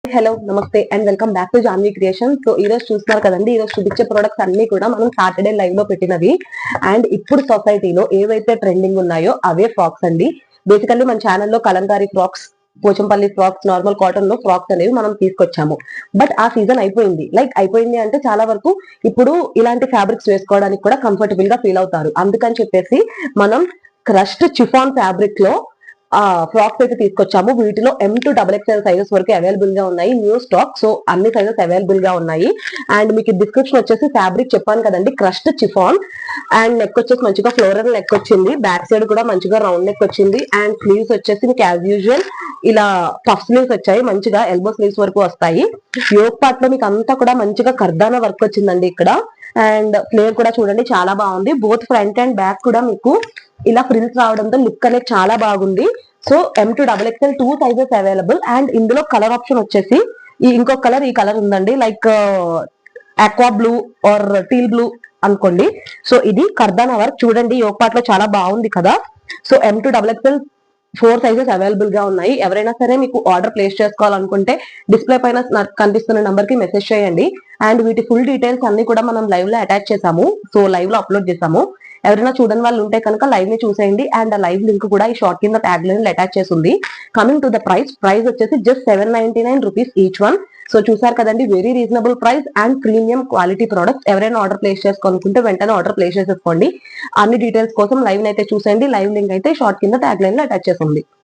Hello నమస్తే and welcome back to Janhvi creation. So ఈ రోజు చూస్తున్నారు కదండి, ఈ రోజు చూపించే ప్రొడక్ట్స్ అన్ని కూడా మనం సాటర్డే లైవ్ లో పెట్టినవి. అండ్ ఇప్పుడు సొసైటీలో ఏవైతే ట్రెండింగ్ ఉన్నాయో అవే ఫ్రాక్స్ అండి. బేసికల్లీ మన ఛానల్లో kalamkari frocks, Pochampally frocks, normal cotton లో ఫ్రాక్స్ అనేవి మనం తీసుకొచ్చాము. బట్ ఆ సీజన్ అయిపోయింది. అయిపోయింది అంటే చాలా వరకు ఇప్పుడు ఇలాంటి ఫ్యాబ్రిక్స్ వేసుకోవడానికి కూడా కంఫర్టబుల్ గా ఫీల్ అవుతారు. అందుకని చెప్పేసి మనం క్రష్డ్ చిఫాన్ ఫ్యాబ్రిక్ లో ఫ్రాక్స్ అయితే తీసుకొచ్చాము. వీటిలో M to XXL సైజెస్ వరకు అవైలబుల్ గా ఉన్నాయి. న్యూ స్టాక్, సో అన్ని సైజెస్ అవైలబుల్ గా ఉన్నాయి. అండ్ మీకు డిస్క్రిప్షన్ వచ్చేసి ఫ్యాబ్రిక్ చెప్పాను కదండి, క్రష్డ్ చిఫాన్. అండ్ నెక్ వచ్చేసి మంచిగా ఫ్లోరల్ నెక్ వచ్చింది. బ్యాక్ సైడ్ కూడా మంచిగా రౌండ్ నెక్ వచ్చింది. అండ్ స్లీవ్స్ వచ్చేసి మీకు యాజ్ యూజువల్ ఇలా పఫ్ స్లీవ్స్ వచ్చాయి, మంచిగా ఎల్బో స్లీవ్స్ వరకు వస్తాయి. యోగ్ పార్ట్ లో మీకు అంతా కూడా మంచిగా కర్దానా వర్క్ వచ్చిందండి ఇక్కడ. అండ్ ఫ్లేర్ కూడా చూడండి చాలా బాగుంది. బోత్ ఫ్రంట్ అండ్ బ్యాక్ కూడా మీకు ఇలా ఫ్రిల్స్ రావడంతో లుక్ అనేది చాలా బాగుంది. So M to XXL 2 sizes available. And ఇందులో కలర్ ఆప్షన్ వచ్చేసి ఇంకొక కలర్, ఈ కలర్ ఉందండి, aqua blue or teal blue అనుకోండి. సో ఇది కర్దానా వర్క్ చూడండి, యోగ్ పార్ట్ లో చాలా బాగుంది కదా. So M to XXL 4 sizes available గా ఉన్నాయి. ఎవరైనా సరే మీకు ఆర్డర్ ప్లేస్ చేసుకోవాలనుకుంటే డిస్ప్లే పైన కనిపిస్తున్న నంబర్ కి మెసేజ్ చేయండి. అండ్ వీటి ఫుల్ డీటెయిల్స్ అన్ని కూడా మనం లైవ్ లో అటాచ్ చేసాము. సో లైవ్ లో అప్లోడ్ చేసాము. ఎవరైనా చూడని వాళ్ళు ఉంటే కనుక లైవ్ ని చూసేయండి. అండ్ ఆ లైవ్ లింక్ కూడా ఈ షార్ట్ కింద ట్యాగ్ లైన్ అటాచ్ చేసి ఉంది. కమింగ్ టు ద ప్రైస్ వచ్చేసి just 799 rupees each one. So చూసారు కదండి, very reasonable price and premium quality products. ఎవరైనా ఆర్డర్ ప్లేస్ చేసుకోవాలనుకుంటే వెంటనే ఆర్డర్ ప్లేస్ చేసేసుకోండి. అన్ని డీటెయిల్స్ కోసం లైవ్ అయితే చూసేయండి. లైవ్ లింక్ అయితే షార్ట్ కింద ట్యాగ్ లైన్ లో అటాచ్ చేసి ఉంది.